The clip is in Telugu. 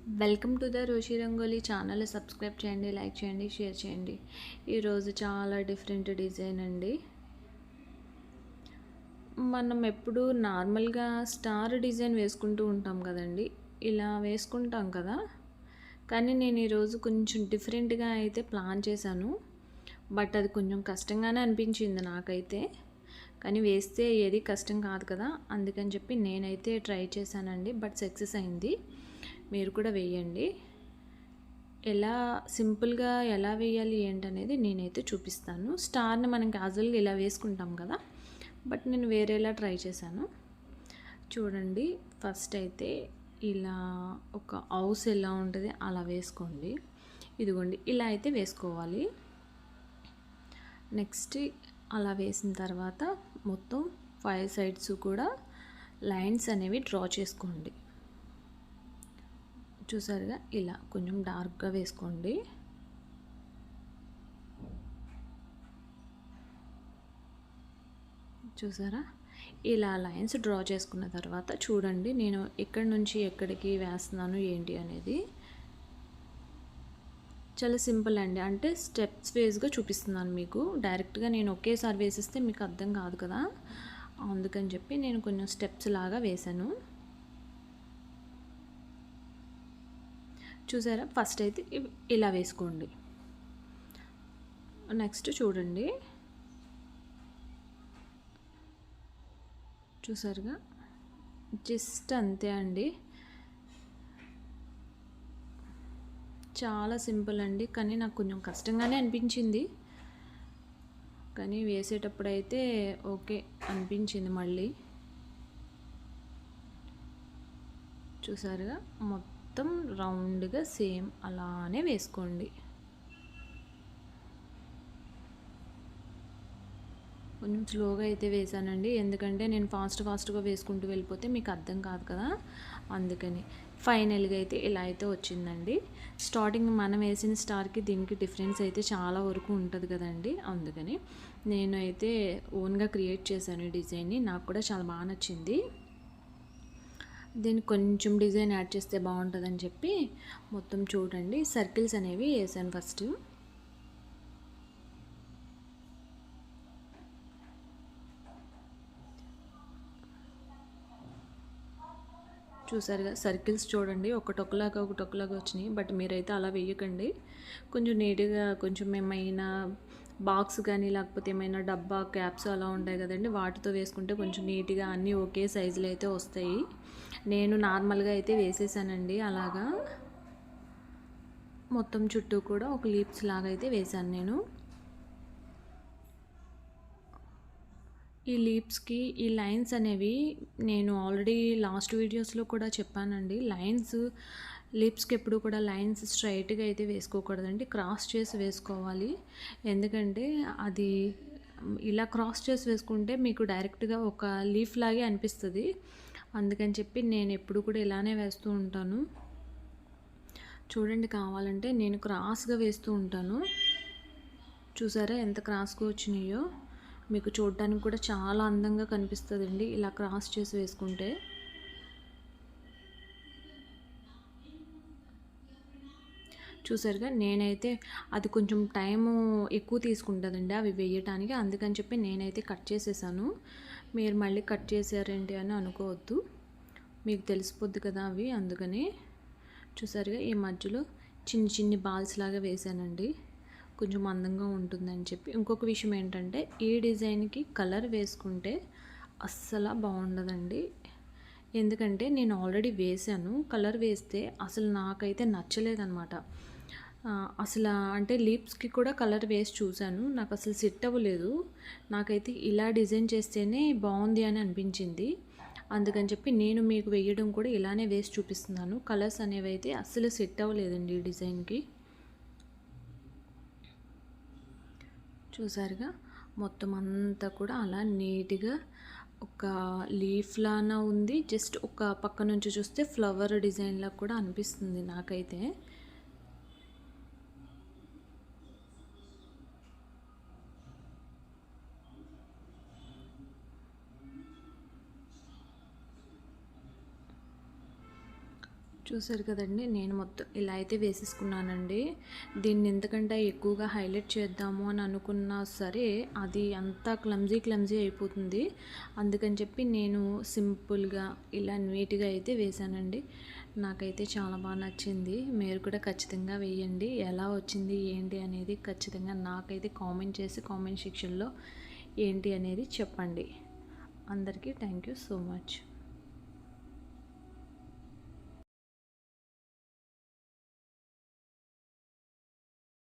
Welcome to the Roshi rangoli channel. Subscribe చేయండి, లైక్ చేయండి, షేర్ చేయండి. ఈరోజు చాలా డిఫరెంట్ డిజైన్ అండి. మనం ఎప్పుడు నార్మల్గా స్టార్ డిజైన్ వేసుకుంటూ ఉంటాం కదండి, ఇలా వేసుకుంటాం కదా. కానీ నేను ఈరోజు కొంచెం డిఫరెంట్గా అయితే ప్లాన్ చేశాను. బట్ అది కొంచెం కష్టంగానే అనిపించింది నాకైతే. కానీ వేస్తే ఏది కష్టం కాదు కదా, అందుకని చెప్పి నేనైతే ట్రై చేశానండి. బట్ సక్సెస్ అయింది. మీరు కూడా వేయండి. ఎలా సింపుల్గా ఎలా వేయాలి ఏంటనేది నేనైతే చూపిస్తాను. స్టార్ని మనం క్యాజువల్గా ఇలా వేసుకుంటాం కదా, బట్ నేను వేరేలా ట్రై చేశాను. చూడండి, ఫస్ట్ అయితే ఇలా ఒక హౌస్ ఎలా ఉంటుంది అలా వేసుకోండి. ఇదిగోండి, ఇలా అయితే వేసుకోవాలి. నెక్స్ట్ అలా వేసిన తర్వాత మొత్తం 5 సైడ్స్ కూడా లైన్స్ అనేవి డ్రా చేసుకోండి. చూసారుగా, ఇలా కొంచెం డార్క్గా వేసుకోండి. చూసారా, ఇలా లైన్స్ డ్రా చేసుకున్న తర్వాత చూడండి, నేను ఎక్కడి నుంచి ఎక్కడికి వేస్తున్నాను ఏంటి అనేది. చాలా సింపుల్ అండి, అంటే స్టెప్స్ వేస్గా చూపిస్తున్నాను మీకు. డైరెక్ట్గా నేను ఒకేసారి వేసిస్తే మీకు అర్థం కాదు కదా, అందుకని చెప్పి నేను కొంచెం స్టెప్స్ లాగా వేశాను. చూసారా, ఫస్ట్ అయితే ఇలా వేసుకోండి. నెక్స్ట్ చూడండి, చూసారుగా, జస్ట్ అంతే అండి. చాలా సింపుల్ అండి, కానీ నాకు కొంచెం కష్టంగానే అనిపించింది. కానీ వేసేటప్పుడు అయితే ఓకే అనిపించింది. మళ్ళీ చూసారుగా, మొత్తం రౌండ్గా సేమ్ అలానే వేసుకోండి. కొంచెం స్లోగా అయితే వేసానండి, ఎందుకంటే నేను ఫాస్ట్గా వేసుకుంటూ వెళ్ళిపోతే మీకు అర్థం కాదు కదా, అందుకని. ఫైనల్గా అయితే ఇలా అయితే వచ్చిందండి. స్టార్టింగ్ మనం వేసిన స్టార్కి దీనికి డిఫరెన్స్ అయితే చాలా వరకు ఉంటుంది కదండి, అందుకని నేను అయితే ఓన్గా క్రియేట్ చేశాను ఈ డిజైన్ని. నాకు కూడా చాలా బాగా నచ్చింది. దీనికి కొంచెం డిజైన్ యాడ్ చేస్తే బాగుంటుందని చెప్పి మొత్తం చూడండి సర్కిల్స్ అనేవి వేసాను ఫస్ట్. చూసారుగా, సర్కిల్స్ చూడండి, ఒకటొకలాగా వచ్చినాయి. బట్ మీరైతే అలా వేయకండి. కొంచెం నీట్గా, కొంచెం ఏమైనా బాక్స్ కానీ లేకపోతే ఏమైనా డబ్బా క్యాప్స్ అలా ఉంటాయి కదండి, వాటితో వేసుకుంటే కొంచెం నీట్గా అన్నీ ఒకే సైజులో అయితే వస్తాయి. నేను నార్మల్గా అయితే వేసేసానండి అలాగా. మొత్తం చుట్టూ కూడా ఒక లీప్స్ లాగా అయితే వేశాను నేను. ఈ లీప్స్కి ఈ లైన్స్ అనేవి నేను ఆల్రెడీ లాస్ట్ వీడియోస్లో కూడా చెప్పానండి. లిప్స్కి ఎప్పుడు కూడా లైన్స్ స్ట్రైట్గా అయితే వేసుకోకూడదండి, క్రాస్ చేసి వేసుకోవాలి. ఎందుకంటే అది ఇలా క్రాస్ చేసి వేసుకుంటే మీకు డైరెక్ట్గా ఒక లీఫ్ లాగే అనిపిస్తుంది. అందుకని చెప్పి నేను ఎప్పుడు కూడా ఇలానే వేస్తూ ఉంటాను. చూడండి, కావాలంటే నేను క్రాస్గా వేస్తూ ఉంటాను. చూసారా ఎంత క్రాస్గా వచ్చినాయో. మీకు చూడడానికి కూడా చాలా అందంగా కనిపిస్తుందండి ఇలా క్రాస్ చేసి వేసుకుంటే. చూసారుగా, నేనైతే అది కొంచెం టైము ఎక్కువ తీసుకుంటుందండి అవి వేయటానికి, అందుకని చెప్పి నేనైతే కట్ చేసేసాను. మీరు మళ్ళీ కట్ చేసారేంటి అని అనుకోవద్దు, మీకు తెలిసిపోద్ది కదా అవి, అందుకని. చూసారుగా, ఈ మధ్యలో చిన్ని బాల్స్ లాగా వేసానండి, కొంచెం అందంగా ఉంటుందని చెప్పి. ఇంకొక విషయం ఏంటంటే, ఈ డిజైన్కి కలర్ వేసుకుంటే అస్సలు బాగుండదండి. ఎందుకంటే నేను ఆల్రెడీ వేసాను, కలర్ వేస్తే అసలు నాకైతే నచ్చలేదన్నమాట. అసలు అంటే లిప్స్కి కూడా కలర్ వేసి చూశాను, నాకు అసలు సెట్ అవ్వలేదు. నాకైతే ఇలా డిజైన్ చేస్తేనే బాగుంది అని అనిపించింది. అందుకని చెప్పి నేను మీకు వేయడం కూడా ఇలానే వేసి చూపిస్తున్నాను. కలర్స్ అనేవి అయితే అస్సలు సెట్ అవ్వలేదండి ఈ డిజైన్కి. చూసారుగా, మొత్తం అంతా కూడా అలా నీట్గా ఒక లీఫ్ లానా ఉంది. జస్ట్ ఒక పక్క నుంచి చూస్తే ఫ్లవర్ డిజైన్లా కూడా అనిపిస్తుంది నాకైతే. చూసారు కదండి, నేను మొత్తం ఇలా అయితే వేసేసుకున్నానండి. దీన్ని ఎందుకంటే ఎక్కువగా హైలైట్ చేద్దాము అని అనుకున్నా సరే అది అంతా క్లమ్జీ అయిపోతుంది. అందుకని చెప్పి నేను సింపుల్గా ఇలా నీట్గా అయితే వేసానండి. నాకైతే చాలా బాగా నచ్చింది. మీరు కూడా ఖచ్చితంగా వేయండి. ఎలా వచ్చింది ఏంటి అనేది ఖచ్చితంగా నాకైతే కామెంట్ చేసి కామెంట్ సెక్షన్లో ఏంటి అనేది చెప్పండి. అందరికీ థ్యాంక్ యూ సో మచ్.